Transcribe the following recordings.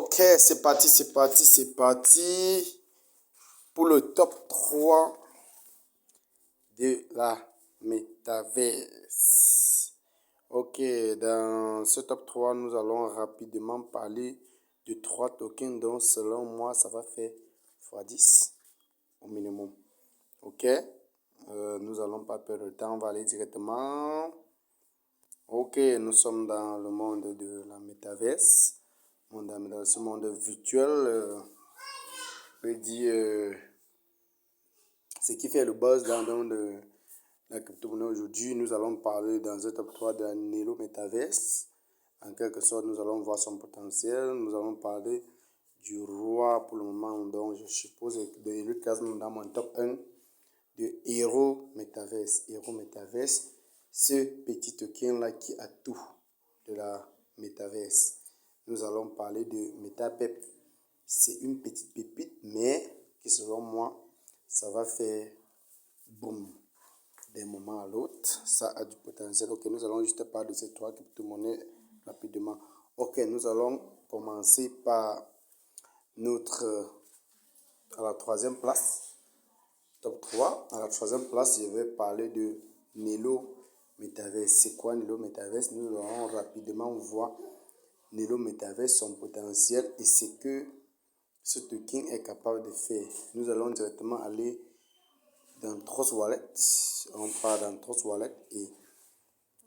Ok, c'est parti pour le top 3 de la métaverse. Ok, dans ce top 3, nous allons rapidement parler de 3 tokens dont selon moi, ça va faire x10 au minimum. Ok, nous allons pas perdre de temps, on va aller directement. Ok, nous sommes dans le monde de la métaverse. Dans ce monde virtuel, je peux dire ce qui fait le buzz dans la crypto-monnaie aujourd'hui. Nous allons parler dans un top 3 de la Nelo Metaverse. En quelque sorte, nous allons voir son potentiel. Nous allons parler du roi pour le moment, dont je suppose de Lucas dans mon top 1 de Hero Metaverse. Hero Metaverse, ce petit token-là qui a tout de la Metaverse. Nous allons parler de MetaPep. C'est une petite pépite, mais qui selon moi, ça va faire boum d'un moment à l'autre. Ça a du potentiel. Ok, nous allons juste parler de ces 3 crypto-monnaies rapidement. Ok, nous allons commencer par notre à la 3e place. Top 3. À la 3e place, je vais parler de Nelo Metaverse. C'est quoi Nelo Metaverse? Nous allons rapidement voir Nelo Metaverse, son potentiel et ce que ce token est capable de faire. Nous allons directement aller dans Trust Wallet. On part dans Trust Wallet et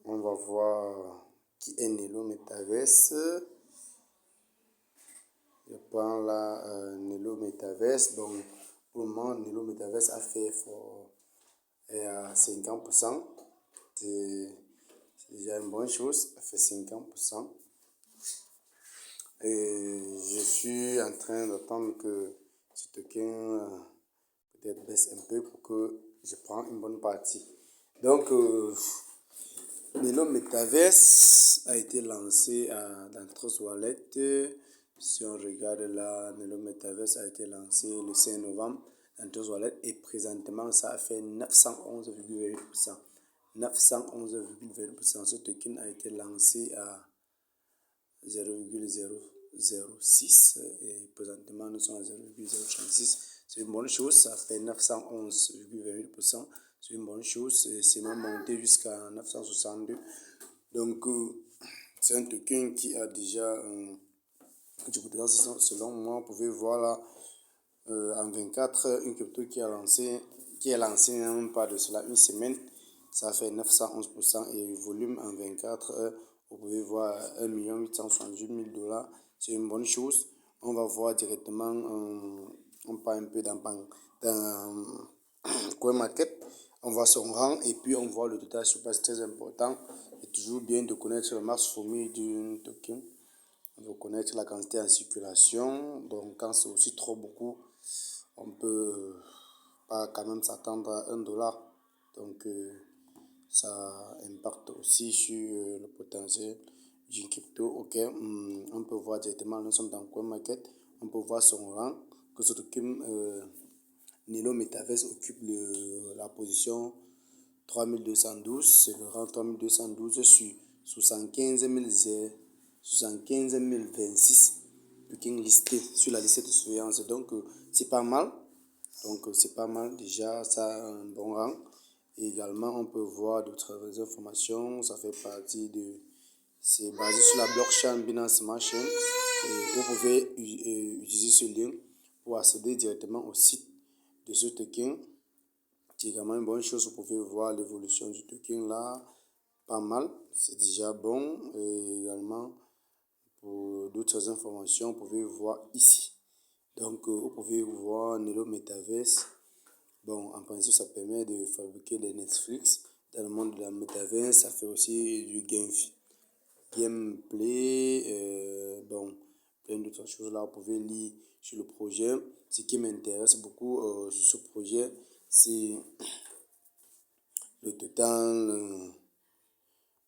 on va voir qui est Nelo Metaverse. Je prends là Nelo Metaverse. Bon, pour le moment, Nelo Metaverse a fait à 50%. C'est déjà une bonne chose. Elle fait 50%. Et je suis en train d'attendre que ce token peut-être baisse un peu pour que je prenne une bonne partie. Donc, Nelo Metaverse a été lancé dans Trust Wallet. Si on regarde là, Nelo Metaverse a été lancé le 5 novembre dans Trust Wallet et présentement, ça a fait 911,8%. 911,8%. Ce token a été lancé à 0,006 et présentement nous sommes à 0,036. C'est une bonne chose, ça fait 911,28%. C'est une bonne chose, c'est même monté jusqu'à 962. Donc c'est un token qui a déjà du potentiel. Selon moi, vous pouvez voir là en 24 heures une crypto qui est lancée même pas de cela une semaine, ça fait 911% et le volume en 24 heures. Vous pouvez voir 1 878 000 $. C'est une bonne chose. On va voir directement, on part un peu dans CoinMarket. On voit son rang et puis on voit le total surpasse très important. C'est toujours bien de connaître le max fourmi d'un token. On veut connaître la quantité en circulation. Donc quand c'est aussi trop beaucoup, on peut pas quand même s'attendre à 1 $. Donc ça impacte aussi sur le potentiel du crypto. Ok, on peut voir directement, nous sommes dans CoinMarket, on peut voir son rang, que ce token Nelo Metaverse occupe la position 3212, c'est le rang 3212 sur 75 026 tokens listés sur la liste de surveillance. Donc c'est pas mal. Donc c'est pas mal déjà, ça a un bon rang. Et également, on peut voir d'autres informations. Ça fait partie de... C'est basé sur la blockchain Binance Smart Chain. Et vous pouvez utiliser ce lien pour accéder directement au site de ce token. C'est également une bonne chose. Vous pouvez voir l'évolution du token là. Pas mal. C'est déjà bon. Et également, pour d'autres informations, vous pouvez voir ici. Donc, vous pouvez voir Nelo Metaverse. Bon, en principe, ça permet de fabriquer des Netflix. Dans le monde de la métaverse, ça fait aussi du gameplay, bon, plein d'autres choses là. Vous pouvez lire sur le projet. Ce qui m'intéresse beaucoup sur ce projet, c'est le total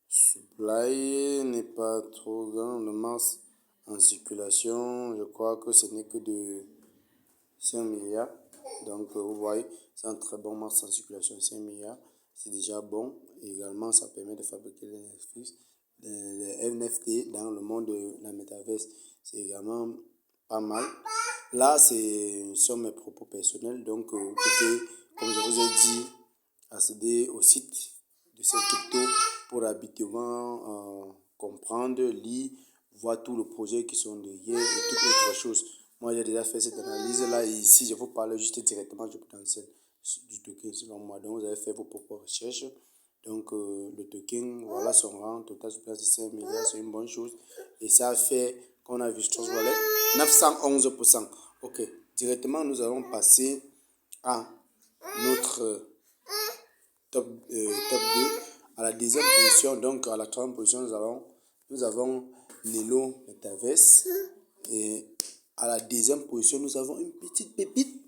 supply n'est pas trop grand. Le masse en circulation, je crois que ce n'est que de 5 milliards. Donc, vous voyez, c'est un très bon masse en circulation, 5 milliards. C'est déjà bon. Et également, ça permet de fabriquer des Netflix, des NFT dans le monde de la métaverse. C'est également pas mal. Là, sont mes propos personnels. Donc, vous pouvez, comme je vous ai dit, accéder au site de cette crypto pour habituellement comprendre, lire, voir tous les projets qui sont derrière et toutes autres choses. Moi, j'ai déjà fait cette analyse-là et ici, je vous parle juste directement du potentiel du token selon moi. Donc, vous avez fait vos propres recherches. Donc, le token, voilà son rang total sur place de 5 milliards, c'est une bonne chose. Et ça fait qu'on a vu Trust Wallet 911%. Ok, directement, nous allons passer à notre top 2. À la deuxième position, donc à la troisième position, nous avons Nelo Metaverse. Et à la deuxième position, nous avons une petite pépite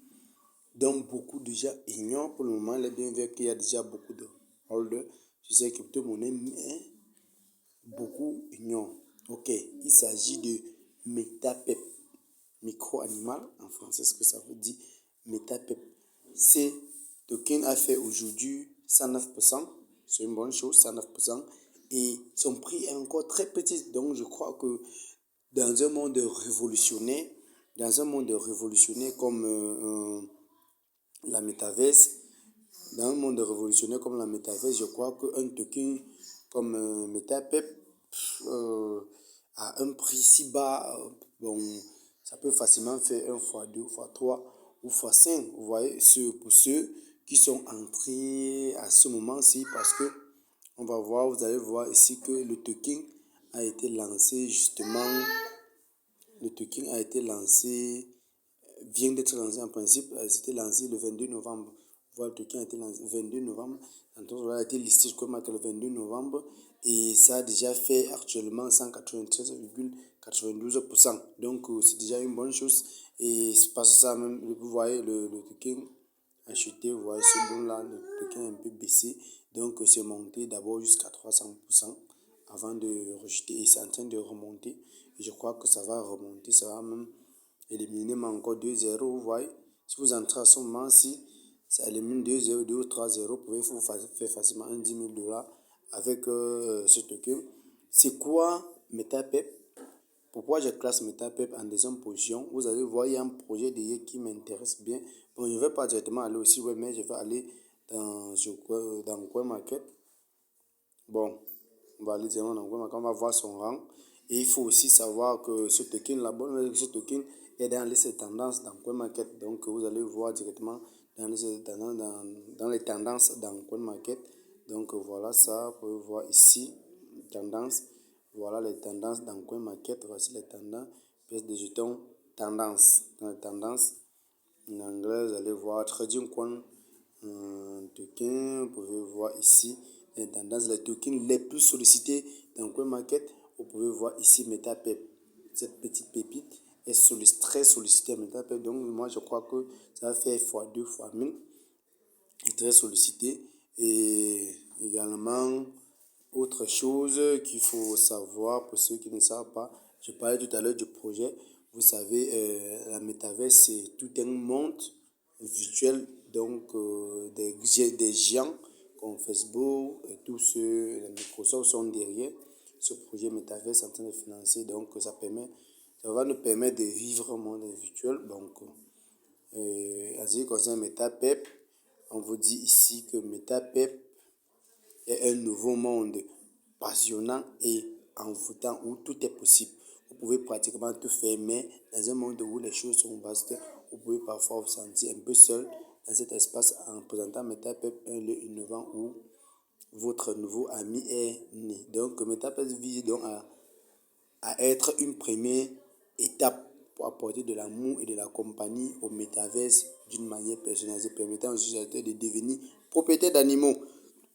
dont beaucoup déjà ignorent pour le moment. Il est bien vrai qu'il y a déjà beaucoup de holders sur ces crypto-monnaies, mais beaucoup ignorent. Ok, il s'agit de MetaPep, micro-animal en français, ce que ça veut dire MetaPep. Ce token a fait aujourd'hui 109%, c'est une bonne chose, 109%, et son prix est encore très petit. Donc je crois que dans un monde révolutionnaire, comme la métaverse, dans un monde révolutionnaire comme la métaverse, je crois qu'un token comme MetaPep à un prix si bas, bon, ça peut facilement faire 1 fois 2 fois 3 ou fois 5. Vous voyez, pour ceux qui sont entrés à ce moment-ci, parce que vous allez voir ici que le token a été lancé justement, le token a été lancé vient d'être lancé en principe, c'était lancé le 22 novembre. Voilà, le token a été lancé le 22 novembre. Donc, a été listé je crois, le 22 novembre et ça a déjà fait actuellement 193,92%. Donc, c'est déjà une bonne chose. Et c'est parce que ça même, vous voyez, le token a chuté, vous voyez ce bon là, le token a un peu baissé. Donc, c'est monté d'abord jusqu'à 300% avant de rejeter et c'est en train de remonter. Et je crois que ça va remonter, ça va même éliminer encore 2-0, vous voyez. Si vous entrez à ce moment-ci, ça élimine 2-0, 2 ou 3-0, vous pouvez vous faire facilement un 10 000 $ avec ce token. C'est quoi MetaPep? Pourquoi je classe MetaPep en deuxième position? Vous allez voir, il y a un projet derrière qui m'intéresse bien. Bon, je ne vais pas directement aller aussi, ouais, mais je vais aller dans CoinMarket. Bon, on va aller directement dans CoinMarket, on va voir son rang. Et il faut aussi savoir que ce token, la bonne nouvelle, ce token est dans les tendances dans CoinMarket. Donc, vous allez voir directement dans les tendances dans CoinMarket. Donc, voilà ça. Vous pouvez voir ici, tendance. Voilà les tendances dans CoinMarket. Voici les tendances. Pièces de jetons, tendance. Dans les tendances, en anglais, vous allez voir Trading Coin token. Vous pouvez voir ici les tendances, les tokens les plus sollicités dans CoinMarket. Vous pouvez voir ici MetaPep. Cette petite pépite est très sollicitée à MetaPep. Donc, moi, je crois que ça va faire x2, x1000. C'est très sollicité. Et également, autre chose qu'il faut savoir pour ceux qui ne savent pas, je parlais tout à l'heure du projet. Vous savez, la métaverse, c'est tout un monde virtuel, donc des géants comme Facebook et tous ceux, Microsoft sont derrière ce projet métaverse en train de financer. Donc, ça va nous permettre de vivre un monde virtuel. Donc, en ce qui concerne MetaPep, on vous dit ici que MetaPep est un nouveau monde passionnant et envoûtant où tout est possible. Vous pouvez pratiquement tout faire, mais dans un monde où les choses sont vastes, vous pouvez parfois vous sentir un peu seul dans cet espace en présentant MetaPep, un lieu innovant où votre nouveau ami est né. Donc, MetaPep vise donc à être une première étape pour apporter de l'amour et de la compagnie au métaverse d'une manière personnalisée, permettant aux utilisateurs de devenir propriétaires d'animaux.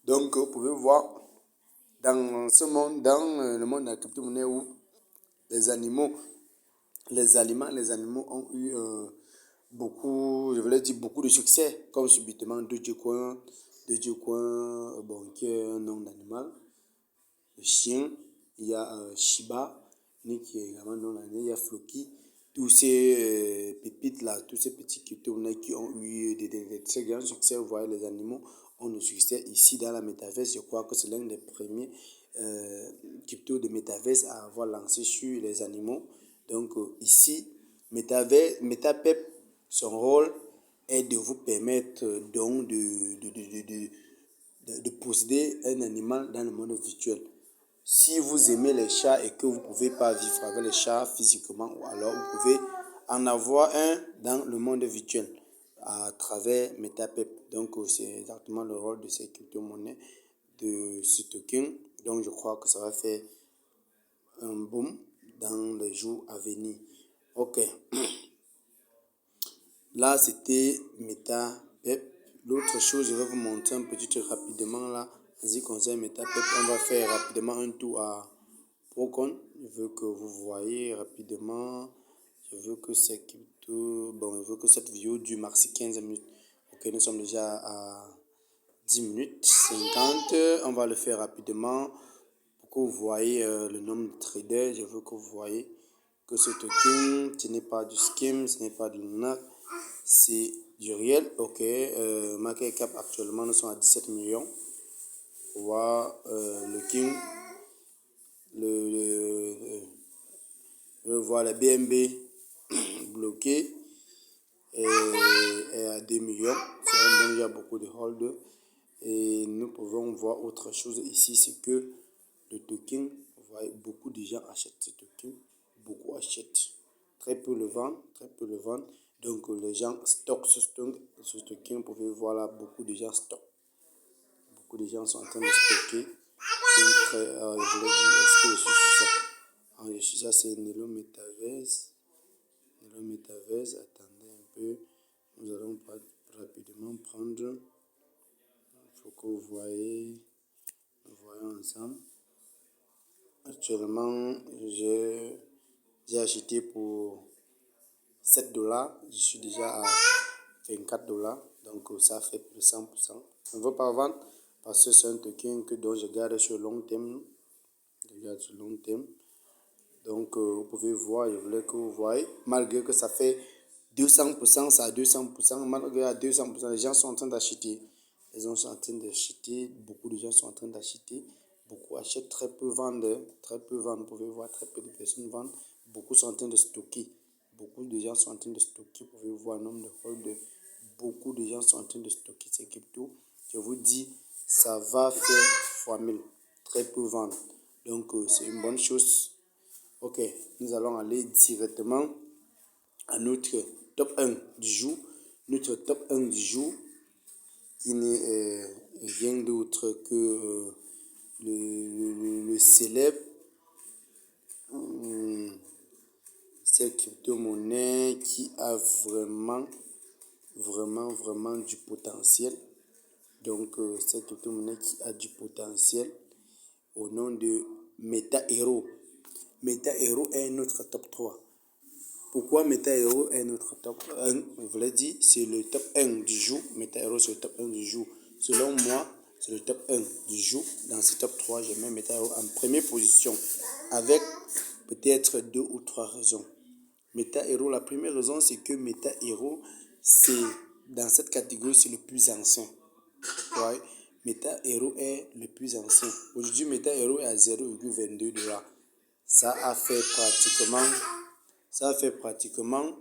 Donc, vous pouvez voir dans ce monde, dans le monde de la crypto-monnaie où les animaux, les animaux ont eu beaucoup, je voulais dire beaucoup de succès, comme subitement Dogecoin, bon, qui est un nom d'animal, le chien, il y a Shiba, qui est également un nom d'animal, il y a Floki, tous ces pépites là, tous ces petits crypto-monnaies qui ont eu des très grands succès, vous voyez, les animaux ont le succès ici dans la métaverse. Je crois que c'est l'un des premiers crypto de métaverse à avoir lancé sur les animaux. Donc ici, MetaPep, son rôle est de vous permettre donc de posséder un animal dans le monde virtuel. Si vous aimez les chats et que vous ne pouvez pas vivre avec les chats physiquement, ou alors vous pouvez en avoir un dans le monde virtuel à travers MetaPep. Donc, c'est exactement le rôle de ces crypto-monnaies, de ce token. Donc, je crois que ça va faire un boom dans les jours à venir. Ok. Là, c'était MetaPep. L'autre chose, je vais vous montrer un petit truc rapidement là. En ce qui concerne MetaPep, on va faire rapidement un tour à Procon. Je veux que vous voyez rapidement. Je veux que je veux que cette vidéo dure maxi 15 minutes. Ok, nous sommes déjà à 10 minutes 50. On va le faire rapidement pour que vous voyez le nombre de traders. Je veux que vous voyez que ce token, ce n'est pas du skim, ce n'est pas du lunac, c'est du réel. Ok, market cap actuellement, nous sommes à 17 millions. On voit le king, je vois la BNB bloqué et à 2 millions. C'est un bon, il y a beaucoup de hold. Et nous pouvons voir autre chose ici, c'est que le token, vous voyez, beaucoup de gens achètent ce token, beaucoup achètent, très peu le vendent, très peu le vendent. Donc les gens stockent ce token, vous pouvez voir là, beaucoup de gens stockent. Beaucoup de gens sont en train de stocker. Je voulais dire, est-ce que je suis sur ça? Je suis ça, c'est Nelo Metaverse. Nelo Metaverse, attendez un peu. Nous allons rapidement prendre. Il faut que vous voyez. Nous voyons ensemble. Actuellement, j'ai acheté pour 7 $. Je suis déjà à 24 $. Donc, ça fait plus de 100%. Je ne veux pas vendre parce que c'est un token dont je garde sur long terme. Je garde sur long terme. Donc, vous pouvez voir, je voulais que vous voyez, malgré que ça fait 200%, ça a 200%, malgré à 200%, les gens sont en train d'acheter. Les gens sont en train d'acheter, beaucoup de gens sont en train d'acheter, beaucoup achètent, très peu vendent, très peu vendent, vous pouvez voir, très peu de personnes vendent, beaucoup sont en train de stocker, beaucoup de gens sont en train de stocker, vous pouvez voir le nombre de hold, beaucoup de gens sont en train de stocker ces cryptos. Je vous dis, ça va faire fois 1000, très peu vendent. Donc, c'est une bonne chose. Ok, nous allons aller directement à notre top 1 du jour. Notre top 1 du jour qui n'est rien d'autre que le célèbre cette crypto-monnaie qui a vraiment du potentiel. Donc, cette crypto-monnaie qui a du potentiel au nom de MetaHero. MetaHero est notre top 3. Pourquoi MetaHero est notre top 1? Je vous l'ai dit, c'est le top 1 du jour. MetaHero, c'est le top 1 du jour. Selon moi, c'est le top 1 du jour. Dans ce top 3, je mets MetaHero en première position avec peut-être 2 ou 3 raisons. MetaHero, la première raison, c'est que MetaHero, c'est dans cette catégorie, c'est le plus ancien. Ouais. MetaHero est le plus ancien. Aujourd'hui, MetaHero est à 0,22 $. Ça a fait pratiquement,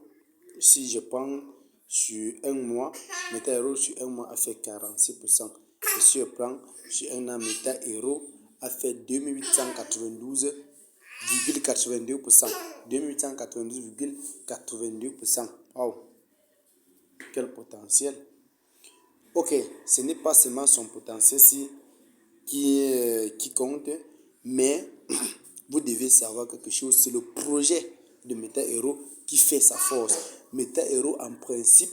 si je prends sur un mois, MetaHero sur un mois a fait 46%. Et si je prends sur un an, MetaHero a fait 2892,82%. 2892,82%. Wow, quel potentiel! Ok, ce n'est pas seulement son potentiel qui compte, mais vous devez savoir quelque chose, c'est le projet de MetaHero qui fait sa force. MetaHero, en principe,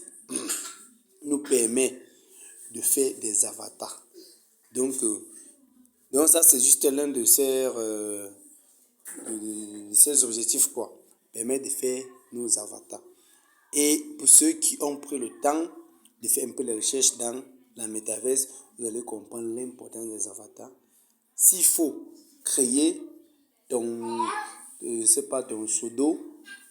nous permet de faire des avatars. Donc ça, c'est juste l'un de ses objectifs, quoi. Permet de faire nos avatars. Et pour ceux qui ont pris le temps de faire un peu les recherches dans la métaverse, vous allez comprendre l'importance des avatars. S'il faut créer ton pseudo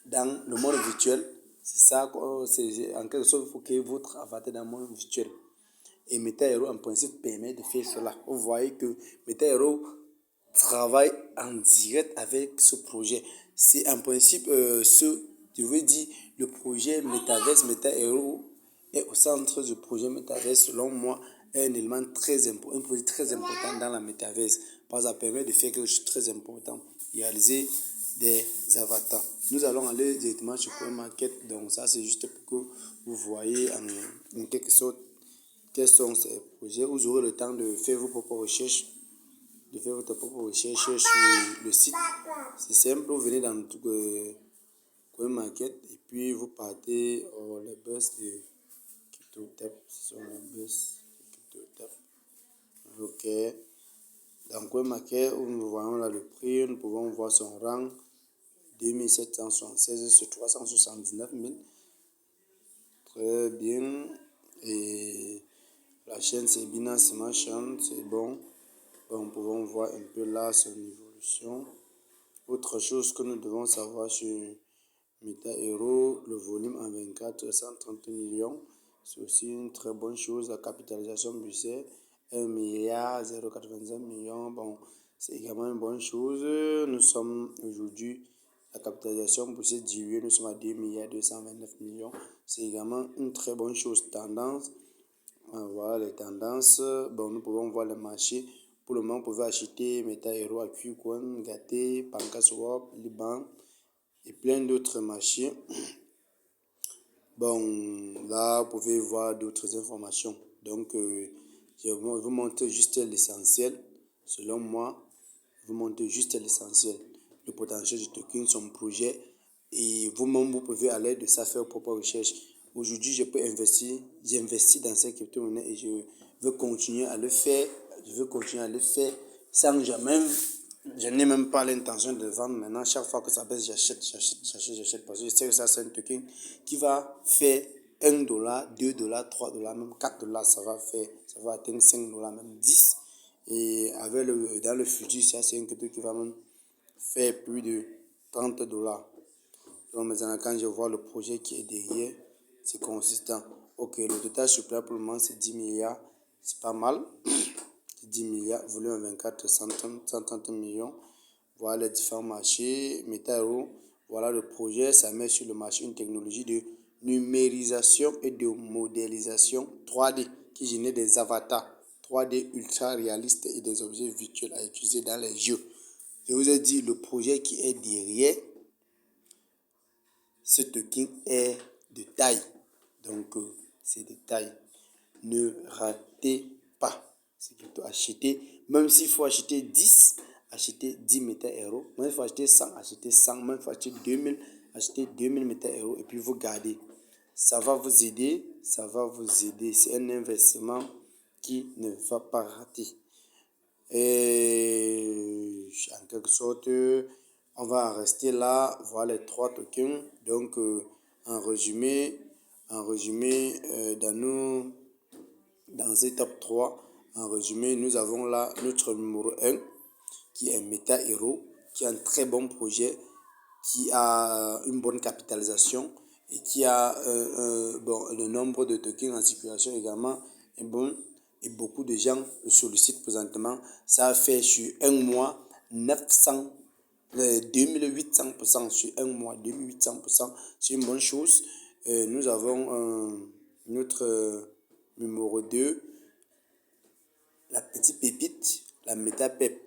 dans le monde virtuel, c'est ça, c'est en quelque sorte, il faut créer votre avatar dans le monde virtuel. Et MetaHero, en principe, permet de faire cela. Vous voyez que MetaHero travaille en direct avec ce projet. C'est en principe ce Je veux dire, le projet Metaverse MetaHero est au centre du projet Metaverse, selon moi, est un élément très important, un projet très important dans la Metaverse. Parce que ça permet de faire quelque chose de très important, réaliser des avatars. Nous allons aller directement sur CoinMarket, donc ça c'est juste pour que vous voyez en quelque sorte quels sont ces projets. Vous aurez le temps de faire vos propres recherches, sur le site. C'est simple, vous venez dans le CoinMarket et puis vous partez les buzz de CryptoTap. Ce sont les buzz de CryptoTap. Ok. Dans CoinMarket, nous voyons là le prix, nous pouvons voir son rang 2776 sur 379 000. Très bien. Et la chaîne c'est Binance Smart Chain, c'est bon. Nous pouvons voir un peu là son évolution. Autre chose que nous devons savoir sur MetaHero, le volume en 24, 130 millions. C'est aussi une très bonne chose. La capitalisation boursière, 1 milliard 085 millions. Bon, c'est également une bonne chose. Nous sommes aujourd'hui, la capitalisation boursière diluée, nous sommes à 2 milliards 229 millions. C'est également une très bonne chose. Tendance, voilà les tendances. Bon, nous pouvons voir le marché. Pour le moment, vous pouvez acheter MetaHero à Qcoin, Gaté, PancaSwap, Liban et plein d'autres marchés. Bon, là, vous pouvez voir d'autres informations. Donc, je vous montre juste l'essentiel. Selon moi, je vous montre juste l'essentiel. Le potentiel du token, son projet. Et vous-même, vous pouvez à l'aide de ça faire vos propres recherches. Aujourd'hui, je peux investir. J'investis dans ces crypto-monnaies et je veux continuer à le faire. Je veux continuer à le faire sans jamais. Je n'ai même pas l'intention de vendre maintenant. Chaque fois que ça baisse, j'achète. Parce que je sais que ça, c'est un token qui va faire 1 dollar, 2 dollars, 3 dollars, même 4 dollars. Ça va atteindre 5 dollars, même 10. Et dans le futur, ça, c'est un crypto qui va même faire plus de 30 dollars. Donc maintenant, quand je vois le projet qui est derrière, c'est consistant. Ok, le total supplément pour le moment, c'est 10 milliards. C'est pas mal. 10 milliards, volume 24, 130 millions. Voilà les différents marchés. MetaHero, voilà le projet. Ça met sur le marché une technologie de numérisation et de modélisation 3D qui génère des avatars 3D ultra réalistes et des objets virtuels à utiliser dans les jeux. Je vous ai dit, le projet qui est derrière ce token est de taille. Donc, c'est de taille. Ne ratez pas. C'est plutôt acheter. Même s'il faut acheter 10, acheter 10 MetaHero. Même s'il faut acheter 100, acheter 100. Même s'il faut acheter 2000, acheter 2000 MetaHero. Et puis, vous gardez. Ça va vous aider. Ça va vous aider. C'est un investissement qui ne va pas rater. Et en quelque sorte, on va en rester là. Voilà les 3 tokens. Donc, en résumé, dans ce top 3, en résumé, nous avons là notre numéro 1 qui est MetaHero, qui a un très bon projet, qui a une bonne capitalisation et qui a le nombre de tokens en circulation également est bon et beaucoup de gens le sollicitent présentement. Ça a fait sur un mois 2800% sur un mois, 2800%, c'est une bonne chose. Nous avons notre numéro 2, la petite pépite, la MetaPep.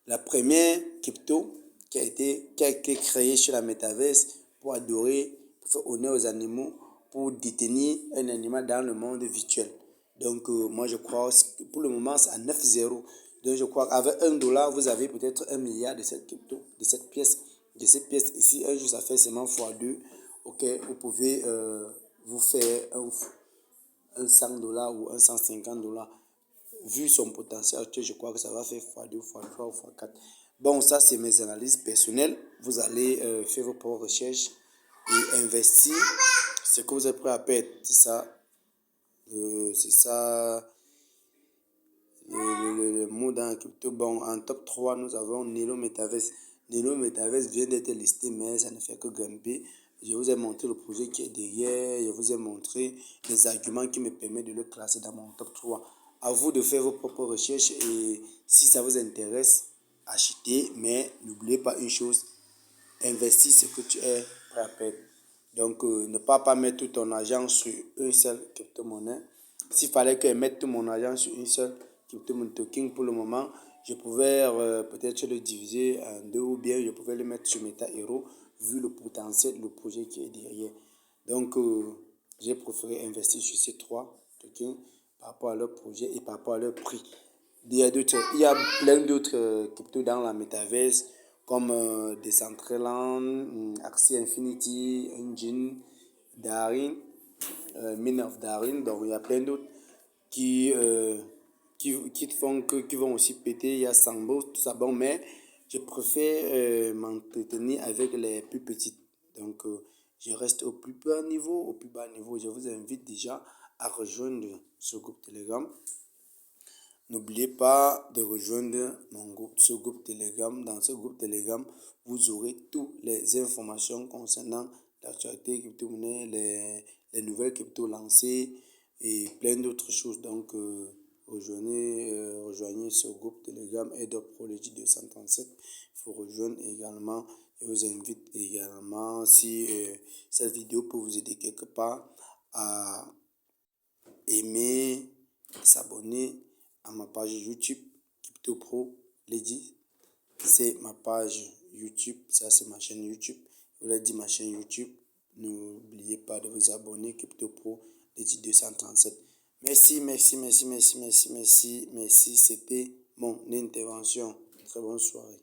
La première crypto qui a été créée sur la Metaverse pour adorer, pour faire honneur aux animaux, pour détenir un animal dans le monde virtuel. Donc, moi, je crois que pour le moment, c'est à 9,0. Donc, je crois qu'avec 1 dollar, vous avez peut-être 1 milliard de cette crypto, de cette pièce. Ici, un jour, ça fait seulement x2. Ok, vous pouvez vous faire un 100 dollars ou un 150 dollars. Vu son potentiel actuel, je crois que ça va faire x2, x3 ou x4. Bon, ça, c'est mes analyses personnelles. Vous allez faire vos propres recherches et investir ce que vous êtes prêt à perdre. C'est ça le mot dans la crypto. Bon, en top 3, nous avons Nelo Metaverse. Nelo Metaverse vient d'être listé, mais ça ne fait que grimper. Je vous ai montré le projet qui est derrière. Je vous ai montré les arguments qui me permettent de le classer dans mon top 3. À vous de faire vos propres recherches et si ça vous intéresse, achetez. Mais n'oubliez pas une chose, investis ce que tu es prêt à perdre. Donc, ne pas mettre tout ton argent sur une seule crypto-monnaie. S'il fallait que je mette tout mon argent sur une seule crypto-monnaie token pour le moment, je pouvais peut-être le diviser en deux ou bien je pouvais le mettre sur Meta Hero vu le potentiel, le projet qui est derrière. Donc, j'ai préféré investir sur ces trois tokens par rapport à leur projet et par rapport à leur prix. Il y a plein d'autres cryptos dans la metaverse comme Decentraland, Axie Infinity, Engine, Darin, Min of Darin. Donc il y a plein d'autres qui, qui vont aussi péter. Il y a Sambo, tout ça. Bon, mais je préfère m'entretenir avec les plus petites. Donc je reste au plus bas niveau, au plus bas niveau. Je vous invite déjà à rejoindre ce groupe Telegram. N'oubliez pas de rejoindre ce groupe Telegram. Dans ce groupe Telegram, vous aurez toutes les informations concernant l'actualité crypto-monnaie, les nouvelles crypto lancées et plein d'autres choses. Donc, rejoignez ce groupe Telegram Airdrop Prodigy 237. Il faut rejoindre également. Je vous invite également, si cette vidéo peut vous aider quelque part, à aimer, s'abonner à ma page YouTube Crypto Pro Lady. C'est ma page YouTube, ça c'est ma chaîne YouTube. Je vous l'ai dit, ma chaîne YouTube. N'oubliez pas de vous abonner Crypto Pro Lady 237. Merci. C'était mon intervention. Très bonne soirée.